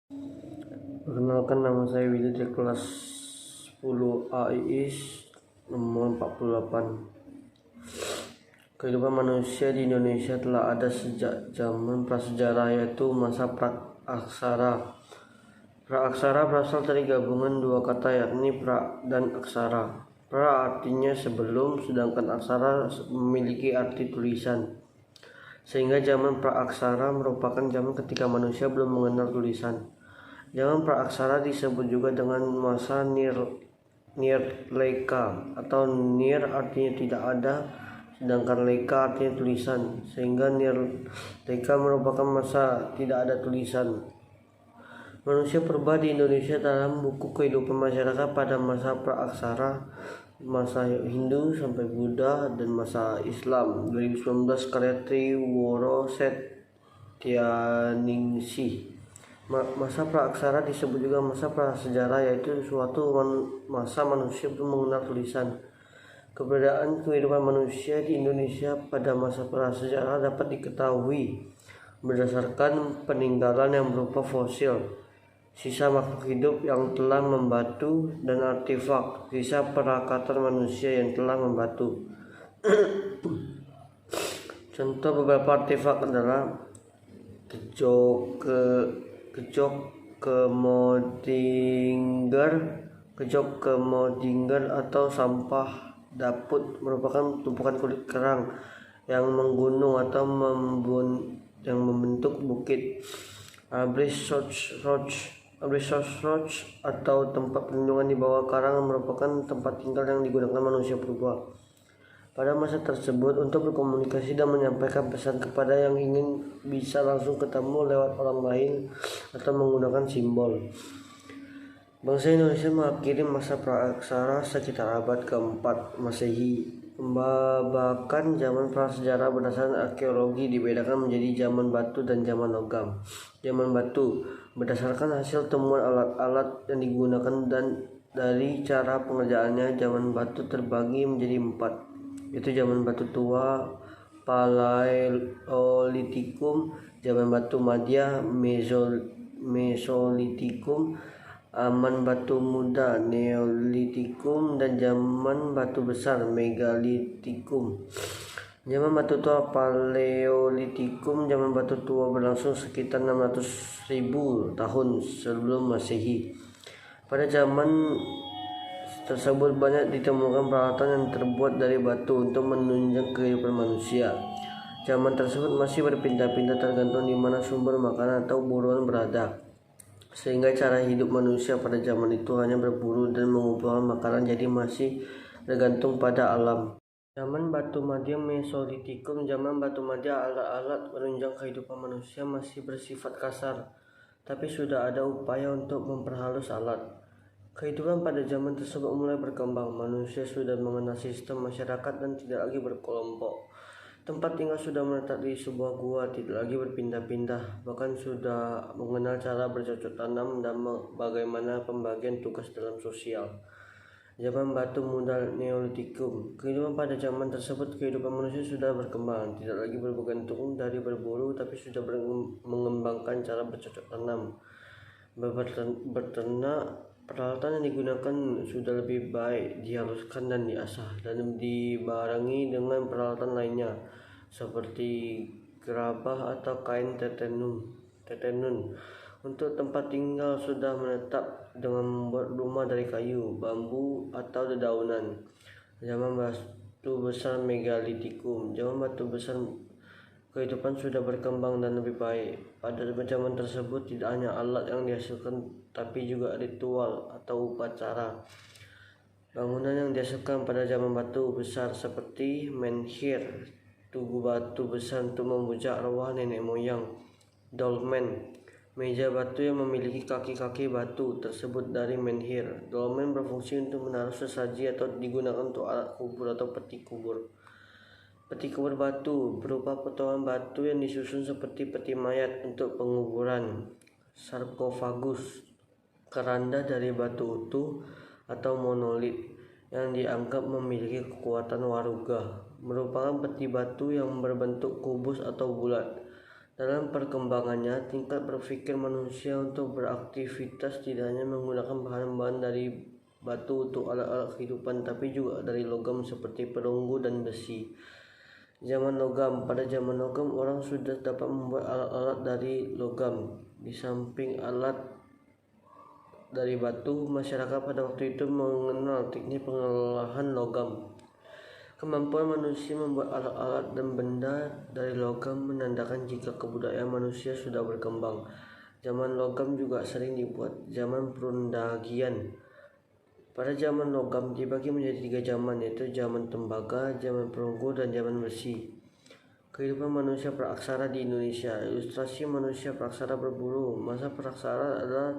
Perkenalkan, nama saya Willy dari kelas 10 AIIS nomor 48. Kehidupan manusia di Indonesia telah ada sejak zaman prasejarah, yaitu masa pra-aksara. Pra-aksara berasal dari gabungan dua kata, yakni pra dan aksara. Pra artinya sebelum, sedangkan aksara memiliki arti tulisan. Sehingga zaman pra-aksara merupakan zaman ketika manusia belum mengenal tulisan. Zaman pra-aksara disebut juga dengan masa Nirleka, atau nir artinya tidak ada, sedangkan leka artinya tulisan, sehingga Nirleka merupakan masa tidak ada tulisan. Manusia purba di Indonesia dalam buku kehidupan masyarakat pada masa pra-aksara, masa Hindu sampai Buddha, dan masa Islam. 2019, karya Triworo Setianingsih. Masa pra-aksara disebut juga masa prasejarah, yaitu suatu masa manusia belum mengenal tulisan. Keberadaan kehidupan manusia di Indonesia pada masa prasejarah dapat diketahui berdasarkan peninggalan yang berupa fosil, sisa makhluk hidup yang telah membatu, dan artefak, sisa perakatan manusia yang telah membatu. Contoh beberapa artefak adalah kejok kemodinger atau sampah daput, merupakan tumpukan kulit kerang yang menggunung atau yang membentuk bukit. Abrishos Roach atau tempat perlindungan di bawah karang merupakan tempat tinggal yang digunakan manusia purba pada masa tersebut untuk berkomunikasi dan menyampaikan pesan kepada yang ingin bisa langsung ketemu lewat orang lain atau menggunakan simbol. Bangsa Indonesia mengakhiri masa pra-aksara sekitar abad ke-4 Masehi. Pembabakan zaman prasejarah berdasarkan arkeologi dibedakan menjadi zaman batu dan zaman logam. Zaman batu berdasarkan hasil temuan alat-alat yang digunakan dan dari cara pengerjaannya. Zaman batu terbagi menjadi 4, yaitu zaman batu tua Paleolitikum, zaman batu madya Mesolitikum, aman batu muda Neolitikum, dan zaman batu besar Megalitikum. Zaman batu tua Paleolitikum, zaman batu tua berlangsung sekitar 600.000 tahun sebelum Masehi. Pada zaman tersebut banyak ditemukan peralatan yang terbuat dari batu untuk menunjang kehidupan manusia. Zaman tersebut masih berpindah-pindah tergantung di mana sumber makanan atau buruan berada, sehingga cara hidup manusia pada zaman itu hanya berburu dan mengumpulkan makanan, jadi masih tergantung pada alam. Zaman batu madya Mesolitikum. Zaman batu madya, alat-alat penunjang kehidupan manusia masih bersifat kasar, tapi sudah ada upaya untuk memperhalus alat. Kehidupan pada zaman tersebut mulai berkembang. Manusia sudah mengenal sistem masyarakat dan tidak lagi berkelompok. Tempat tinggal sudah menetap di sebuah gua, tidak lagi berpindah-pindah, bahkan sudah mengenal cara bercocok tanam dan bagaimana pembagian tugas dalam sosial. Zaman batu muda Neolitikum. Kehidupan pada zaman tersebut, kehidupan manusia sudah berkembang, tidak lagi bergantung dari berburu, tapi sudah mengembangkan cara bercocok tanam, berternak. Peralatan yang digunakan sudah lebih baik dihaluskan dan diasah, dan dibarengi dengan peralatan lainnya seperti gerabah atau kain tetenun. Untuk tempat tinggal sudah menetap dengan membuat rumah dari kayu, bambu, atau dedaunan. Zaman batu besar Megalitikum. Zaman batu besar, kehidupan sudah berkembang dan lebih baik. Pada zaman tersebut tidak hanya alat yang dihasilkan, tapi juga ritual atau upacara. Bangunan yang dihasilkan pada zaman batu besar seperti menhir, tugu batu besar untuk memuja arwah nenek moyang, dolmen, meja batu yang memiliki kaki-kaki batu tersebut dari menhir. Dolmen berfungsi untuk menaruh sesaji atau digunakan untuk alat kubur atau peti kubur. Peti kubur batu berupa potongan batu yang disusun seperti peti mayat untuk penguburan. Sarkofagus, keranda dari batu utuh atau monolit yang dianggap memiliki kekuatan waruga, merupakan peti batu yang berbentuk kubus atau bulat. Dalam perkembangannya, tingkat berpikir manusia untuk beraktivitas tidak hanya menggunakan bahan-bahan dari batu untuk alat-alat kehidupan, tapi juga dari logam seperti perunggu dan besi. Zaman logam. Pada zaman logam, orang sudah dapat membuat alat-alat dari logam. Di samping alat dari batu, masyarakat pada waktu itu mengenal teknik pengolahan logam. Kemampuan manusia membuat alat-alat dan benda dari logam menandakan jika kebudayaan manusia sudah berkembang. Zaman logam juga sering dibuat zaman perundagian. Pada zaman logam dibagi menjadi 3 zaman, yaitu zaman tembaga, zaman perunggu, dan zaman besi. Kehidupan manusia praksara di Indonesia. Ilustrasi manusia praksara berburu. Masa praksara adalah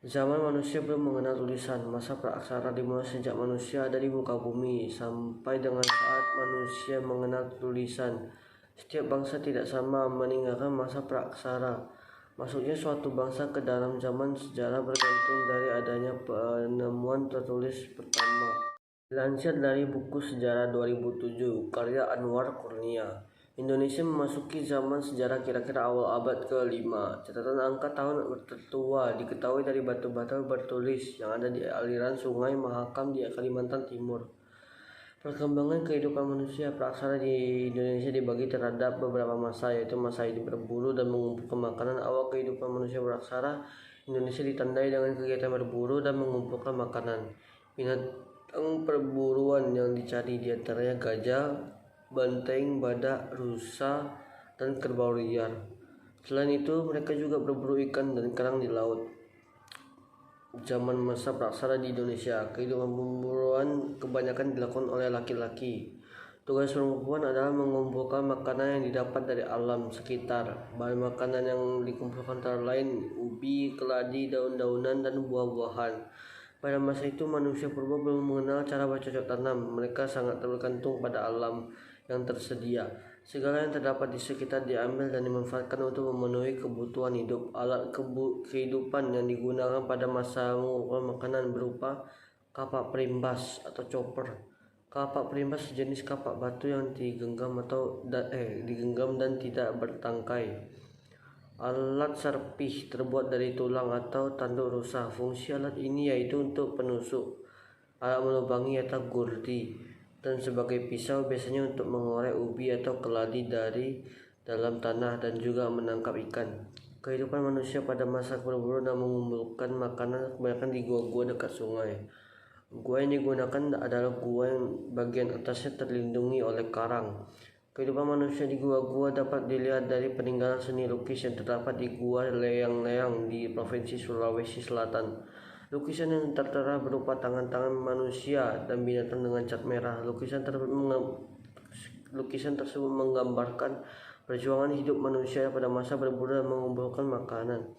zaman manusia belum mengenal tulisan. Masa praksara dimulai sejak manusia ada di muka bumi sampai dengan saat manusia mengenal tulisan. Setiap bangsa tidak sama meninggalkan masa praksara. Masuknya suatu bangsa ke dalam zaman sejarah bergantung dari adanya penemuan tertulis pertama. Dilansir dari buku Sejarah 2007, karya Anwar Kurnia. Indonesia memasuki zaman sejarah kira-kira awal abad ke-5. Catatan angka tahun tertua diketahui dari batu-batu bertulis yang ada di aliran Sungai Mahakam di Kalimantan Timur. Perkembangan kehidupan manusia praksara di Indonesia dibagi terhadap beberapa masa, yaitu masa hidup berburu dan mengumpulkan makanan. Awal kehidupan manusia praksara Indonesia ditandai dengan kegiatan berburu dan mengumpulkan makanan. Binatang perburuan yang dicari diantaranya gajah, banteng, badak, rusa, dan kerbau liar. Selain itu, mereka juga berburu ikan dan kerang di laut. Zaman masa praksara di Indonesia, kehidupan pemburuan kebanyakan dilakukan oleh laki-laki. Tugas perempuan adalah mengumpulkan makanan yang didapat dari alam sekitar. Bahan makanan yang dikumpulkan antara lain ubi, keladi, daun-daunan, dan buah-buahan. Pada masa itu manusia purba belum mengenal cara bercocok tanam. Mereka sangat tergantung pada alam yang tersedia. Segala yang terdapat di sekitar diambil dan dimanfaatkan untuk memenuhi kebutuhan hidup. Alat kehidupan yang digunakan pada masa mengumpulkan makanan berupa kapak perimbas atau chopper. Kapak perimbas sejenis kapak batu yang digenggam dan tidak bertangkai. Alat serpih terbuat dari tulang atau tanduk rusa. Fungsi alat ini yaitu untuk penusuk, alat melubangi atau gurdi, dan sebagai pisau biasanya untuk mengorek ubi atau keladi dari dalam tanah dan juga menangkap ikan. Kehidupan manusia pada masa berburu dan mengumpulkan makanan kebanyakan di gua-gua dekat sungai. Gua yang digunakan adalah gua yang bagian atasnya terlindungi oleh karang. Kehidupan manusia di gua-gua dapat dilihat dari peninggalan seni lukis yang terdapat di Gua Leyang-Leyang di Provinsi Sulawesi Selatan. Lukisan yang tertera berupa tangan-tangan manusia dan binatang dengan cat merah. Lukisan tersebut menggambarkan perjuangan hidup manusia pada masa berburu dan mengumpulkan makanan.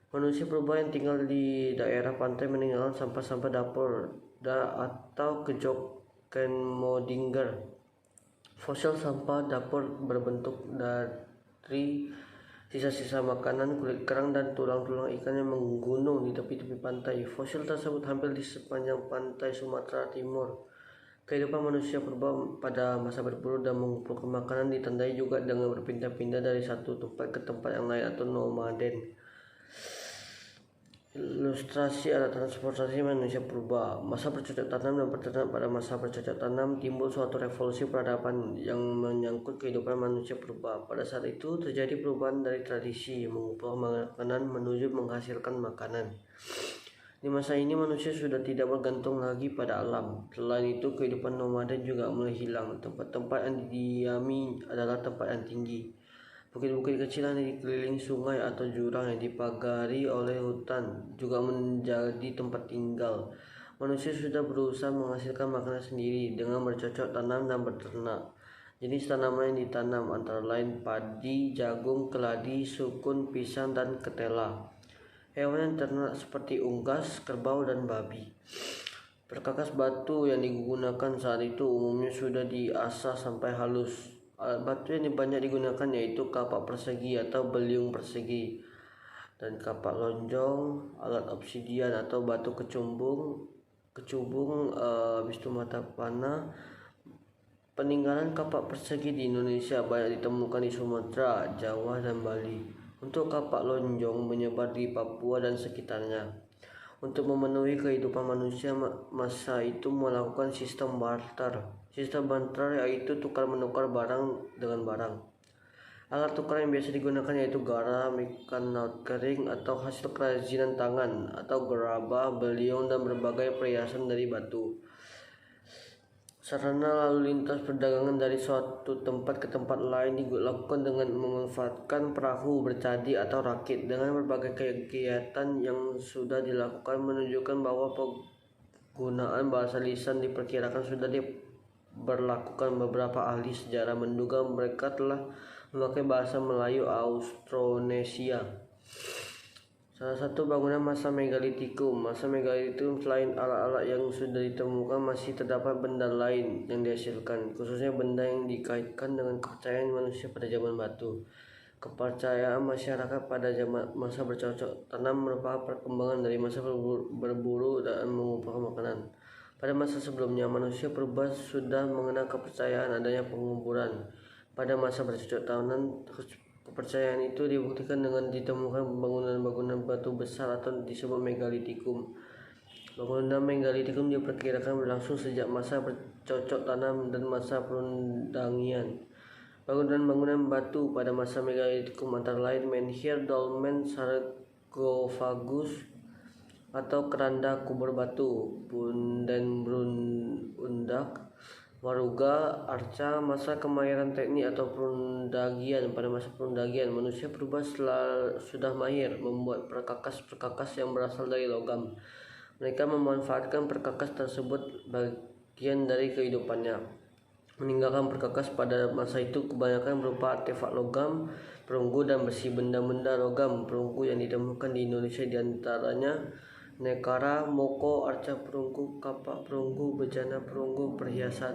Manusia purba yang tinggal di daerah pantai meninggalkan sampah-sampah dapur atau kejok Kenmodinger. Fosil sampah dapur berbentuk dari sisa-sisa makanan, kulit kerang, dan tulang-tulang ikan yang menggunung di tepi-tepi pantai. Fosil tersebut hampir di sepanjang pantai Sumatera Timur. Kehidupan manusia purba pada masa berburu dan mengumpulkan makanan ditandai juga dengan berpindah-pindah dari satu tempat ke tempat yang lain atau nomaden. Ilustrasi alat transportasi manusia purba. Masa bercocok tanam dan peternak. Pada masa bercocok tanam timbul suatu revolusi peradaban yang menyangkut kehidupan manusia purba. Pada saat itu terjadi perubahan dari tradisi mengumpulkan makanan menuju menghasilkan makanan. Di masa ini manusia sudah tidak bergantung lagi pada alam. Selain itu kehidupan nomaden juga mulai hilang. Tempat-tempat yang didiami adalah tempat yang tinggi. Bukit-bukit kecil yang dikelilingi sungai atau jurang yang dipagari oleh hutan juga menjadi tempat tinggal. Manusia sudah berusaha menghasilkan makanan sendiri dengan bercocok tanam dan beternak. Jenis tanaman yang ditanam antara lain padi, jagung, keladi, sukun, pisang, dan ketela. Hewan yang ternak seperti unggas, kerbau, dan babi. Perkakas batu yang digunakan saat itu umumnya sudah diasah sampai halus. Alat batu yang banyak digunakan yaitu kapak persegi atau beliung persegi dan kapak lonjong, alat obsidian atau batu kecubung, habis itu mata panah, Peninggalan kapak persegi di Indonesia banyak ditemukan di Sumatera, Jawa, dan Bali. Untuk kapak lonjong menyebar di Papua dan sekitarnya. Untuk memenuhi kehidupan manusia, masa itu melakukan sistem barter. Sistem barter yaitu tukar-menukar barang dengan barang. Alat tukar yang biasa digunakan yaitu garam, ikan laut kering atau hasil kerajinan tangan, atau gerabah, beliung, dan berbagai perhiasan dari batu. Sarana lalu lintas perdagangan dari suatu tempat ke tempat lain dilakukan dengan memanfaatkan perahu, bercadi, atau rakit. Dengan berbagai kegiatan yang sudah dilakukan menunjukkan bahwa penggunaan bahasa lisan diperkirakan sudah diberlakukan. Beberapa ahli sejarah menduga mereka telah memakai bahasa Melayu Austronesia. Salah satu bangunan masa megalitikum. Masa megalitikum selain alat-alat yang sudah ditemukan, masih terdapat benda lain yang dihasilkan, khususnya benda yang dikaitkan dengan kepercayaan manusia pada zaman batu. Kepercayaan masyarakat pada zaman masa bercocok tanam merupakan perkembangan dari masa berburu dan mengumpulkan makanan. Pada masa sebelumnya, manusia purba sudah mengenal kepercayaan adanya penguburan. Pada masa bercocok tanam, kepercayaan itu dibuktikan dengan ditemukan bangunan-bangunan batu besar atau disebut megalitikum. Bangunan megalitikum diperkirakan berlangsung sejak masa bercocok tanam dan masa perundangian. Bangunan-bangunan batu pada masa megalitikum antara lain menhir, dolmen, sarkofagus atau keranda kubur batu, punden undak, waruga, arca. Masa kemahiran teknik atau perundagian. Pada masa perundagian, manusia purba sudah mahir membuat perkakas-perkakas yang berasal dari logam. Mereka memanfaatkan perkakas tersebut bagian dari kehidupannya. Meninggalkan perkakas pada masa itu kebanyakan berupa artefak logam, perunggu, dan besi. Benda-benda logam perunggu yang ditemukan di Indonesia diantaranya nekara, moko, arca perunggu, kapak perunggu, bejana perunggu, perhiasan.